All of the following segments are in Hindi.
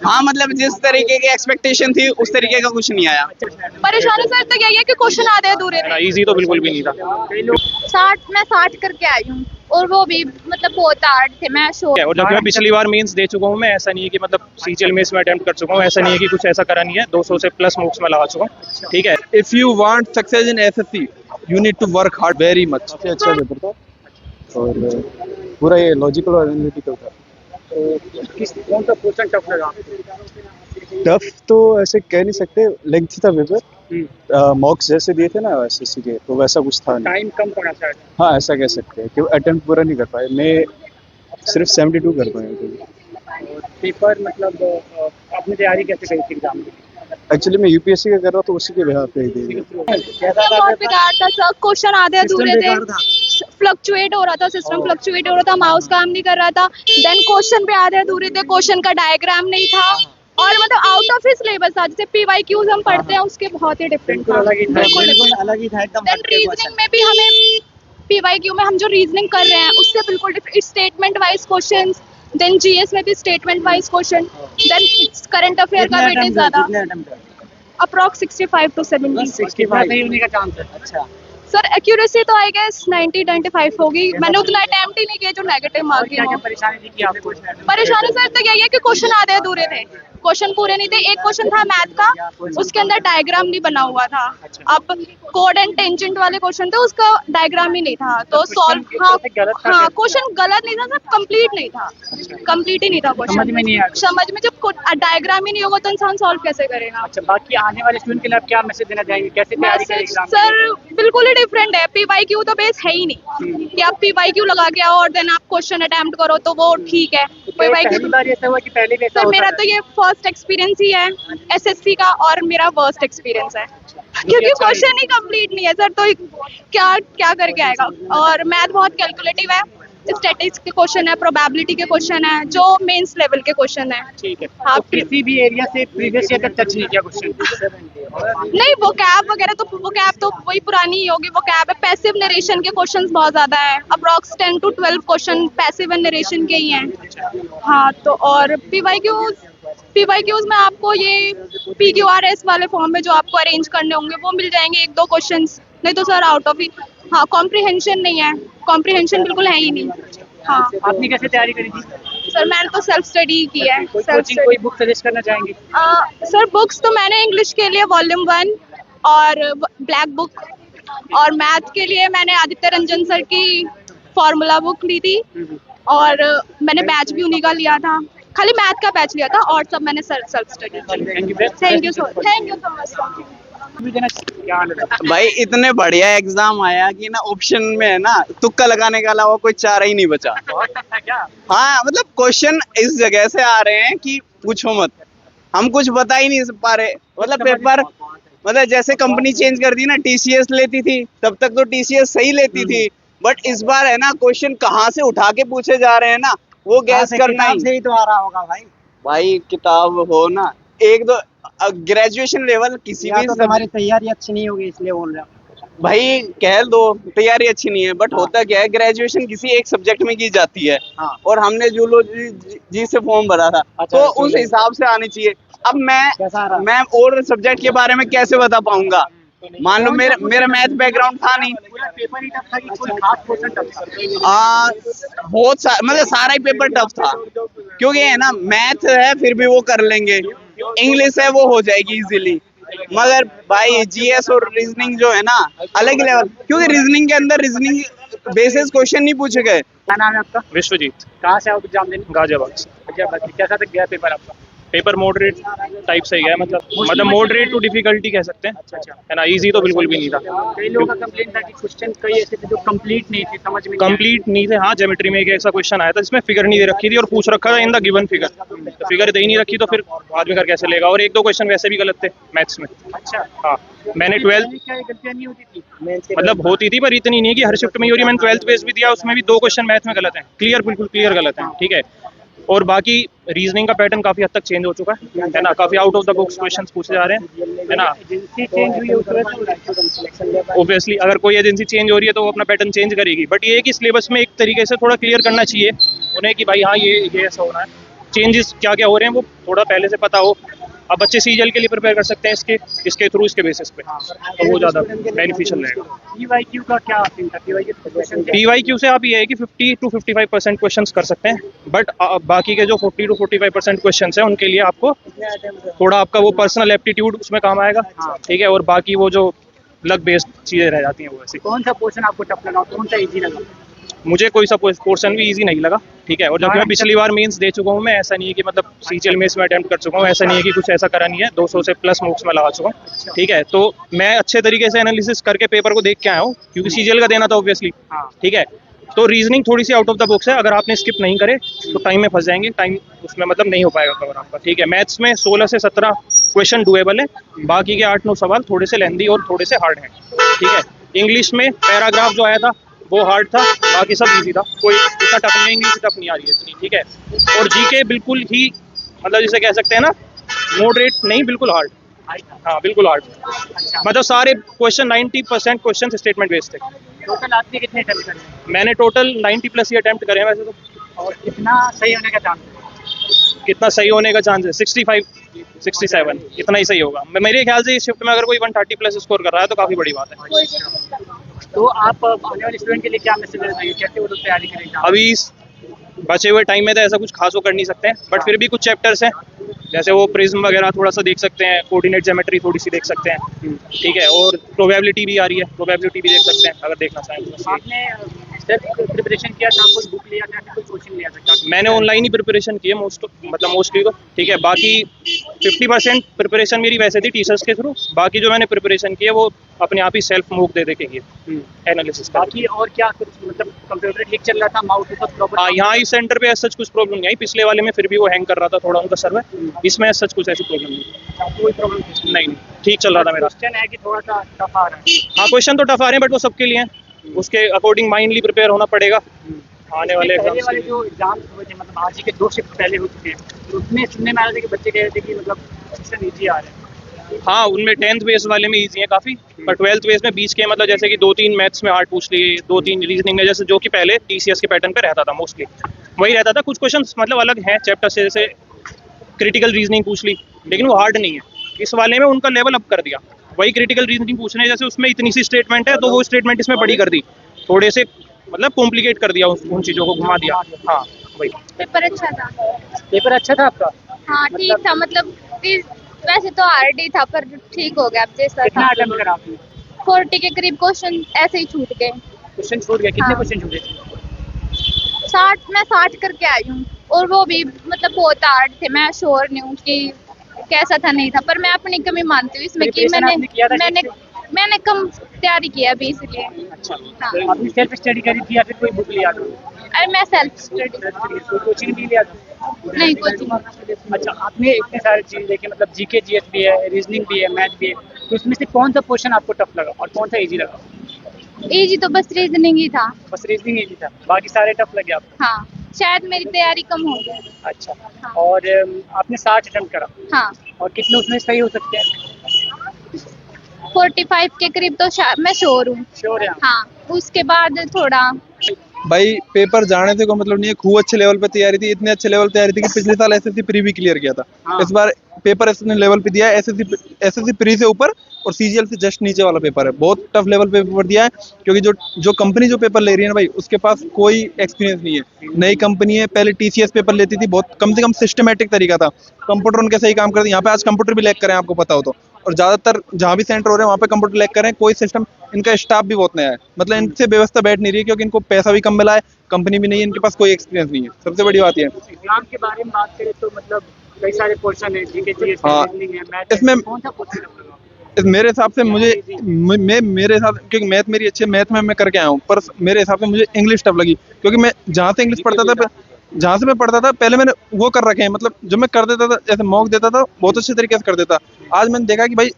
हाँ मतलब जिस तरीके की एक्सपेक्टेशन थी उस तरीके का कुछ नहीं आया। परेशानी सर तो यही है कि क्वेश्चन आधे अधूरे थे। इजी तो बिल्कुल भी नहीं था। 60 करके आई हूँ और वो भी मतलब बहुत हार्ड थे, मैं श्योर। और जबकि मैं पिछली बार मेंस दे चुका हूँ, मैं ऐसा नहीं है कि मतलब सीजीएल में इसमें अटेम्प्ट कर चुका हूँ, ऐसा नहीं है कि कुछ ऐसा करा नहीं है, 200 से प्लस मार्क्स में लगा चुका हूँ, ठीक है। If you want success in SSC, you need to work hard very much. काफी अच्छा पेपर था और पूरा ये लॉजिकल और एनालिटिकल था। कौन सा क्वेश्चन टफ लगा? टफ तो ऐसे कह नहीं सकते, लेंथी था पेपर। मॉक्स जैसे दिए थे ना एसएससी के, तो वैसा कुछ था नहीं। टाइम कम पड़ा शायद। हाँ ऐसा कह सकते हैं कि अटेम्प्ट पूरा नहीं कर पाए, मैं सिर्फ 72 कर पाया। पेपर मतलब आपने तैयारी कैसे करी थी एग्जाम की? एक्चुअली मैं यूपीएससी का कर रहा था, उसी के बिहार पे ही दे बहुत बेकार था सर, क्वेश्चन आधे अधूरे थे, फ्लक्चुएट हो रहा था सिस्टम, फ्लक्चुएट हो रहा था, माउस काम नहीं कर रहा था, देन क्वेश्चन पे आधे अधूरे थे, क्वेश्चन का डायग्राम नहीं था और मतलब आउट ऑफ ही सिलेबस था। जैसे पीवाईक्यूज हम पढ़ते हैं उसके बहुत ही डिफरेंट था, बिल्कुल अलग ही था एकदम। देन रीजनिंग में भी हमें पीवाईक्यू में हम जो रीजनिंग कर रहे हैं उससे बिल्कुल different, statement wise questions, then GS में भी statement wise question, then current affair का वेटेज ज्यादा, अप्रॉक्स 65 to 70। 65 सही होने का चांस है। अच्छा सर एक्यूरेसी तो आई गेस 90-95 होगी, मैंने उतना अटेम्प्ट ही नहीं किया जो नेगेटिव मार्किंग हो। परेशानी थी आपको? परेशानी सर तो यही है कि क्वेश्चन आधे अधूरे थे, क्वेश्चन पूरे नहीं थे। एक क्वेश्चन था मैथ का, उसके अंदर डायग्राम नहीं बना हुआ था। अब कोड एंड टेंजेंट वाले क्वेश्चन थे, उसका डायग्राम ही नहीं था, तो सॉल्व हाँ क्वेश्चन गलत नहीं था सर, कंप्लीट नहीं था, कंप्लीट ही नहीं था क्वेश्चन। समझ में नहीं आया। समझ में जब डायग्राम ही नहीं होगा तो इंसान सॉल्व कैसे करेगा? अच्छा, बाकी आने वाले स्टूडेंट के लिए आप क्या मैसेज देना चाहेंगे? कैसे तैयारी करें मैसेज एग्जाम? सर बिल्कुल ही डिफरेंट है, पीवाईक्यू तो बेस है ही नहीं कि आप पीवाईक्यू लगा के आओ और देन आप क्वेश्चन अटेम्प्ट करो तो वो ठीक है। पहली बार ऐसा हुआ कि पहले भी ऐसा सर होता मेरा था? तो ये फर्स्ट एक्सपीरियंस ही है एसएससी का और मेरा वर्स्ट एक्सपीरियंस है क्योंकि क्वेश्चन ही कंप्लीट नहीं है सर, तो क्या क्या करके आएगा। और मैथ बहुत कैलकुलेटिव है, स्टैटिस्टिक्स के क्वेश्चन है, प्रोबेबिलिटी के क्वेश्चन है, जो मेंस लेवल के क्वेश्चन है। ठीक है। हाँ, तो किसी भी एरिया से प्रीवियस ईयर तक टच नहीं किया क्वेश्चन? नहीं वो कैब वगैरह तो वो कैब तो वही पुरानी ही होगी, वो कैब है। पैसिव नरेशन के क्वेश्चंस बहुत ज्यादा है, approx 10 to 12 question passive narration के ही हैं। हाँ तो और पीवाईक्यूज में आपको ये पीक्यूआरएस वाले फॉर्म में जो आपको अरेंज करने होंगे वो मिल जाएंगे, एक दो क्वेश्चंस, नहीं तो सर आउट ऑफ ही। हाँ कॉम्प्रिहेंशन नहीं है, कॉम्प्रिहेंशन बिल्कुल है ही नहीं। हाँ आपने कैसे तैयारी करी थी? सर मैंने तो सेल्फ स्टडी की है। कोई बुक सजेस्ट करना चाहेंगे? सर बुक्स तो मैंने इंग्लिश के लिए वॉल्यूम 1 और ब्लैक बुक, और मैथ के लिए मैंने आदित्य रंजन सर की फॉर्मूला बुक ली थी और मैंने बैच भी उन्हीं का लिया था, खाली मैथ का बैच लिया था और सब मैंने सेल्फ स्टडी की। Thank you so much. भाई इतने बढ़िया एग्जाम आया कि ना ऑप्शन में है ना तुक्का लगाने के अलावा कोई चारा ही नहीं बचा। हाँ मतलब क्वेश्चन इस जगह से आ रहे हैं कि पूछो मत, हम कुछ बता ही नहीं पा रहे। मतलब पेपर मतलब जैसे कंपनी चेंज कर दी ना, टीसीएस लेती थी तब तक तो टीसीएस सही लेती थी, बट इस बार है ना क्वेश्चन कहाँ से उठा के पूछे जा रहे हैं ना वो गैस करना ही तो आ रहा होगा भाई। किताब हो ना एक दो ग्रेजुएशन लेवल किसी भी हमारी तैयारी अच्छी नहीं होगी इसलिए बोल रहा हूँ। भाई कह दो तैयारी अच्छी नहीं है, बट होता क्या है ग्रेजुएशन किसी एक सब्जेक्ट में की जाती है। हाँ। और हमने जूलॉजी जी से फॉर्म भरा था। अच्छा, तो उस हिसाब से आनी चाहिए। अब मैं और सब्जेक्ट के बारे में कैसे बता पाऊंगा? मान लो मेरा मैथ बैकग्राउंड था नहीं। पेपर ही टफ था कि कोई खास क्वेश्चन टफ था? बहुत मतलब सारा ही पेपर टफ था, क्योंकि है ना मैथ है फिर भी वो कर लेंगे, इंग्लिश है वो हो जाएगी इजीली, मगर भाई जीएस और रीजनिंग जो है ना अलग लेवल, क्योंकि रीजनिंग के अंदर रीजनिंग बेसिस क्वेश्चन नहीं पूछे गए। क्या नाम है आपका? विश्वजीत, कहाँ से आप एग्जाम देने? गाजियाबाद से। कैसा तक गया पेपर आपका? पेपर मॉडरेट टाइप से ही गया, मतलब मॉडरेट टू डिफिकल्टी कह सकते हैं, है ना। इजी तो बिल्कुल भी नहीं था। कई लोगों का कंप्लेंट था कि क्वेश्चन कई ऐसे थे जो कंप्लीट नहीं थे, समझ में कंप्लीट नहीं थे। हाँ ज्योमेट्री में एक ऐसा क्वेश्चन आया था जिसमें फिगर नहीं दे रखी थी और पूछ रखा था इन द गिवन फिगर, तो फिगर दे ही नहीं रखी तो फिर आदमी कर कैसे लेगा। और एक दो क्वेश्चन वैसे भी गलत थे मैथ्स में। अच्छा। हाँ मैंने 12 गलतियां नहीं होती थी? मतलब होती थी पर इतनी नहीं कि हर शिफ्ट में ही हो रही। मैंने 12th बेस भी दिया, उसमें भी 2 क्वेश्चन मैथ में गलत हैं, क्लियर बिल्कुल क्लियर गलत हैं, ठीक है। और बाकी रीजनिंग का पैटर्न काफी हद तक चेंज हो चुका है ना, काफी out of the box questions पूछे जा रहे हैं, है ना। एजेंसी चेंज हुई है उस वजह से ऑब्वियसली अगर कोई एजेंसी चेंज हो रही है तो वो अपना पैटर्न चेंज करेगी, बट ये है कि सिलेबस में एक तरीके से थोड़ा क्लियर करना चाहिए उन्हें कि भाई हाँ ये ऐसा होना है। चेंजेस क्या क्या हो रहे हैं वो थोड़ा पहले से पता हो। अब बच्चे सीजीएल के लिए प्रिपेयर कर सकते हैं इसके थ्रू, इसके बेसिस पे, तो वो ज़्यादा बेनिफिशियल रहेगा। पीवाईक्यू का क्या सीन था? पीवाईक्यू क्वेश्चन क्या? पीवाईक्यू से आप ये है कि 50 to 55% क्वेश्चंस कर सकते हैं, बट बाकी के जो 40 to 45% क्वेश्चंस हैं उनके लिए आपको थोड़ा आपका वो पर्सनल एप्टीट्यूड उसमें काम आएगा, ठीक है, और बाकी वो जो लक बेस्ड चीज़ें रह जाती हैं वो ऐसी। कौन सा पोर्शन आपको टफ लगा, कौन सा इजी लगा? मुझे कोई सा पोर्शन भी इजी नहीं लगा, ठीक है, और जबकि मैं पिछली बार मेंस दे चुका हूँ, मैं ऐसा नहीं है कि मतलब सीजीएल में इसमें अटेम्प्ट कर चुका हूँ, ऐसा नहीं है कि कुछ ऐसा करा नहीं है, 200 से प्लस मार्क्स में लगा चुका हूँ, ठीक है, तो मैं अच्छे तरीके से एनालिसिस करके पेपर को देख के आया हूँ, क्योंकि सीजीएल का देना था ऑब्वियसली, ठीक है, तो रीजनिंग थोड़ी सी आउट ऑफ द बॉक्स है, अगर आपने स्किप नहीं करे तो टाइम में फंस जाएंगे, टाइम उसमें मतलब नहीं हो पाएगा कवर आपका, ठीक है। मैथ्स में 16 से 17 क्वेश्चन डुएबल है, बाकी के 8-9 सवाल थोड़े से लेंदी और थोड़े से हार्ड हैं, ठीक है। इंग्लिश में पैराग्राफ जो आया था वो हार्ड था, बाकी सब इजी था, कोई इतना टफ नहीं, इंग्लिश टफ नहीं आ रही है इतनी, ठीक है। और जीके बिल्कुल ही मतलब जिसे कह सकते हैं ना मॉडरेट नहीं, बिल्कुल हार्ड, हाँ बिल्कुल हार्ड, मतलब सारे क्वेश्चन 90% क्वेश्चन स्टेटमेंट बेस्ड थे। टोटल आपने कितने अटेम्प्ट करे? मैंने टोटल 90 प्लस ही अटेम्प्ट करे हैं वैसे तो। और कितना सही होने का चांस है? कितना सही होने का चांस है? 65 67 इतना ही सही होगा। मेरे ख्याल से इस शिफ्ट में अगर कोई 130 प्लस स्कोर कर रहा है तो काफ़ी बड़ी बात है। तो आप आने वाले स्टूडेंट के लिए क्या मैसेज देना चाहिए, कैसे वो लोग तैयारी करेंगे? अभी इस बचे हुए टाइम में तो ऐसा कुछ खास वो कर नहीं सकते हैं, बट फिर भी कुछ चैप्टर्स हैं जैसे वो प्रिज्म वगैरह थोड़ा सा देख सकते हैं, कोऑर्डिनेट ज्योमेट्री थोड़ी सी देख सकते हैं, ठीक है, और प्रोबेबिलिटी भी आ रही है, प्रोबेबिलिटी भी देख सकते हैं अगर देखना चाहें तो। आपने सेल्फ प्रिपरेशन किया था, कोई बुक लिया था, कोई कोचिंग लिया था? मैंने ऑनलाइन ही प्रिपरेशन की है मोस्टली तो, ठीक है, बाकी 50% प्रिपरेशन मेरी वैसे थी टीचर्स के थ्रू, बाकी जो मैंने प्रिपरेशन की है वो अपने आप ही सेल्फ मूव दे के की एनालिसिस का। बाकी और क्या कुछ मतलब कंप्यूटर ठीक चल रहा था, माउस ऊपर प्रॉपर? हाँ, यहाँ इस सेंटर पे सच कुछ प्रॉब्लम नहीं आई, पिछले वाले में फिर भी वो हैंग कर रहा था थोड़ा उनका सर्वर, इसमें सच कुछ ऐसी प्रॉब्लम नहीं, कोई प्रॉब्लम नहीं, ठीक चल रहा था मेरा। क्वेश्चन है कि थोड़ा सा टफ आ रहा है? हाँ, क्वेश्चन तो टफ आ रहे हैं बट वो सबके लिए हैं, उसके अकॉर्डिंग माइंडली प्रिपेयर होना पड़ेगा आने वाले पहले एग्जाम्स वाले जो एग्जाम हुए थे, मतलब आज ही के 2 शिफ्ट पहले हो चुके हैं, तो उसमें सुनने में आ रहा था कि बच्चे कह रहे थे कि मतलब क्वेश्चन ईजी आ रहे हैं। हाँ, उनमें 10th बेस वाले में इजी है काफ़ी, पर 12th बेस में बीच के मतलब जैसे कि 2-3 मैथ्स में हार्ड पूछ लिए, 2-3 रीजनिंग में, जैसे जो कि पहले टीसीएस के पैटर्न पे रहता था मोस्टली वही रहता था। कुछ क्वेश्चन मतलब अलग हैं चैप्टर से, जैसे क्रिटिकल रीजनिंग पूछ ली, लेकिन वो हार्ड नहीं है। इस वाले में उनका लेवल अप कर दिया, वही क्रिटिकल रीजनिंग पूछने जैसे उसमें इतनी सी स्टेटमेंट है तो वो स्टेटमेंट इसमें बड़ी कर दी, थोड़े से मतलब कॉम्प्लिकेट कर दिया, उन चीज़ों को घुमा दिया। हाँ वही। पेपर अच्छा था। पेपर अच्छा था आपका? हाँ ठीक था, मतलब वैसे तो हार्ड ही था पर ठीक हो गया अब जैसा कितना था। अटेम्प्ट करा आपने? 40 के करीब क्वेश्चन ऐसे ही छूट गए। क्वेश्चन छूट गए? कितने हाँ। क्वेश्चन छूटे? 60 करके आई हूँ, और वो भी मतलब बहुत हार्ड थे। मैं श्योर नहीं हूँ कि कैसा था नहीं था, पर मैं अपनी कमी मानती हूँ इसमें कि Preparation आपने किया था मैंने कम तैयारी किया अभी इसलिए। अच्छा, हाँ। तो आपने सेल्फ स्टडी करी थी या फिर कोई बुक लिया था? अरे मैं सेल्फ स्टडी, कोई कोचिंग भी लिया था? नहीं कोचिंग। अच्छा, आपने इतने सारे चीज़ देखे, मतलब जीके जीएस भी है, रीजनिंग भी है, मैथ भी है, तो इसमें से कौन सा क्वेश्चन आपको टफ लगा और कौन सा इजी लगा? इजी तो बस रीजनिंग ही था। बस रीजनिंग इजी था, बाकी सारे टफ लगे आपको? हाँ, शायद मेरी तैयारी कम हो गई। अच्छा, हाँ। और आपने 60 अटेम्प्ट करा, हाँ, और कितने उसमें सही हो सकते हैं? 45 के करीब तो मैं श्योर हूँ। श्योर है? हाँ, उसके बाद थोड़ा भाई पेपर जाने से कोई मतलब नहीं है, खूब अच्छे लेवल पे तैयारी थी, इतने अच्छे लेवल तैयारी थी कि पिछले साल एसएससी प्री भी क्लियर किया था। हाँ। इस बार पेपर इसने लेवल पे दिया है, एसएससी प्री से ऊपर और सीजीएल से जस्ट नीचे वाला पेपर है। बहुत टफ लेवल पे पेपर दिया है, क्योंकि जो कंपनी जो पेपर ले रही है ना भाई, उसके पास कोई एक्सपीरियंस नहीं है, नई कंपनी है। पहले टीसीएस पेपर लेती थी, बहुत कम से कम सिस्टमेटिक तरीका था, कंप्यूटर उनके सही काम करते। यहाँ पे आज कंप्यूटर भी लैग करें आपको पता हो तो, और ज्यादातर जहाँ भी सेंटर हो रहे हैं वहाँ पे कंप्यूटर लैग करें, कोई सिस्टम, इनका स्टाफ भी बहुत नया है, मतलब इनसे व्यवस्था बैठ नहीं रही है, क्योंकि इनको पैसा भी कम मिला है, कंपनी भी नहीं है, इनके पास कोई एक्सपीरियंस नहीं है। सबसे बड़ी बात यह है। एग्जाम के बारे में बात करें तो मतलब कई सारे पोर्शन है, जीके जीएस है, हाँ। रीजनिंग है, मैथ है, इसमें- कौन सा पोर्शन लगा? मेरे हिसाब से मेरे हिसाब, क्योंकि मैथ मेरी अच्छी है, मैथ में मैं करके आया हूँ, पर मेरे हिसाब से मुझे इंग्लिश टफ लगी, क्योंकि मैं जहाँ से इंग्लिश पढ़ता था, जहाँ से मैं पढ़ता था पहले मैंने वो कर रखे हैं, मतलब जब मैं कर देता था, जैसे मॉक देता था, बहुत अच्छे तरीके से कर देता। आज मैंने देखा कि भाई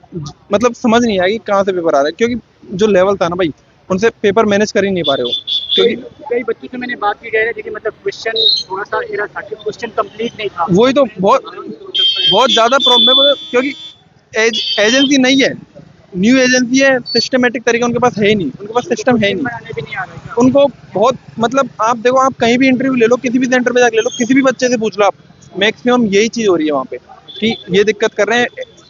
मतलब समझ नहीं आएगी कहाँ से पेपर आ रहा है, क्योंकि जो लेवल था ना भाई, उनसे पेपर मैनेज कर ही नहीं पा रहे हो। क्योंकि कई बच्चों से मैंने बात की, कह रहे थे कि मतलब क्वेश्चन थोड़ा सा एरर था, कि क्वेश्चन कंप्लीट नहीं था। वही तो बहुत ज़्यादा प्रॉब्लम है, क्योंकि एजेंसी नहीं है, न्यू एजेंसी है, सिस्टमेटिक तरीका उनके पास है ही नहीं, उनके पास सिस्टम है ही नहीं। बनाने भी नहीं आ रहा है। उनको बहुत मतलब आप देखो, आप कहीं भी इंटरव्यू ले लो, किसी भी सेंटर पे जाके ले लो, किसी भी बच्चे से पूछ लो आप, मैक्सिमम यही चीज हो रही है वहाँ पे कि ये दिक्कत कर रहे हैं,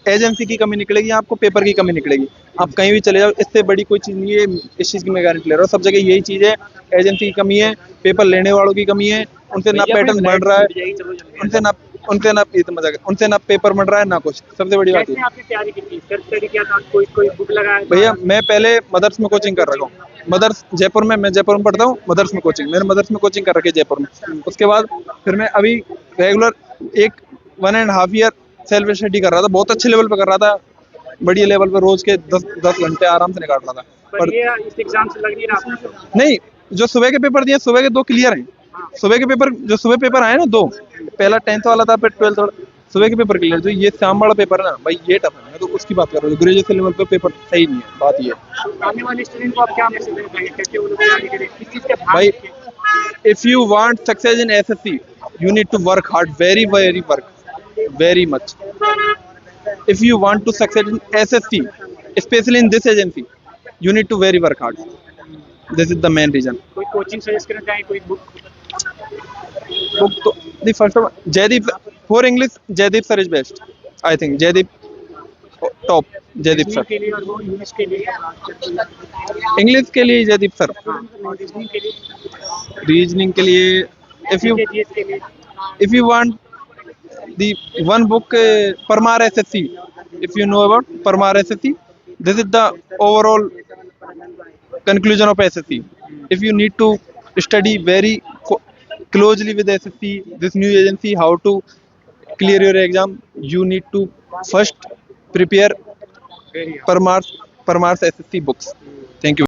एजेंसी की कमी निकलेगी, आपको पेपर की कमी निकलेगी। आप कहीं भी चले जाओ, इससे बड़ी कोई चीज नहीं है, इस चीज की मैं गारंटी ले रहा हूँ। सब जगह यही चीज है, एजेंसी की कमी है, पेपर लेने वालों की कमी है, उनसे ना पैटर्न बढ़ रहा है, उनसे ना पेपर बढ़ रहा है ना कुछ। सबसे बड़ी बात कैसे है आपने तैयारी की थी, सेल्फ स्टडी किया था, कोई बुक लगाया था? भैया, मैं पहले मदर्स में कोचिंग कर रखा हूँ। मदर्स जयपुर में, मैं जयपुर में पढ़ता हूँ, मदर्स में कोचिंग, मैंने मदर्स में कोचिंग कर रखी है जयपुर में। उसके बाद फिर मैं अभी रेगुलर एक 1.5 ईयर सेल्फ स्टडी कर रहा था, बहुत अच्छे लेवल पे कर रहा था, बढ़िया लेवल पे, रोज के 10 घंटे आराम से निकाल रहा था। पर ये इस एग्जाम से लग नहीं रहा आपको? नहीं, जो सुबह के पेपर दिए, सुबह के 2 क्लियर हैं। सुबह के पेपर, जो सुबह पेपर आए ना 2, पहला 10th वाला था, फिर 12th वाला, सुबह के पेपर क्लियर। जो ये शाम वाला पेपर है ना भाई, ये टफ है। मैं तो उसकी बात कर रहा हूँ, ग्रेजुएशन लेवल पे पेपर सही नहीं है, बात ये है। आने वाले स्टूडेंट को आप क्या मैसेज देना चाहेंगे, कैसे वो लोग तैयारी करें, किस चीज़ का ध्यान भाई, रखें? if you want success in SSC, you need to work hard, very much. If you want to succeed in SSC, especially in this agency, you need to very work hard. This is the main reason. कोई कोचिंग सजेस्ट करना चाहेंगे, कोई book? Book to, the first one, Jaydeep, for English, Jaydeep sir is best. I think Jaydeep top, Jaydeep sir. के लिए और वो इंग्लिश के लिए? English के लिए Jaydeep sir. और रीजनिंग के लिए? Reasoning के लिए, if you GS के लिए? want the one book, Parmar SSC, if you know about Parmar SSC, this is the overall conclusion of SSC. If you need to study very closely with SSC, this new agency, how to clear your exam, you need to first prepare Parmar's SSC books. Thank you.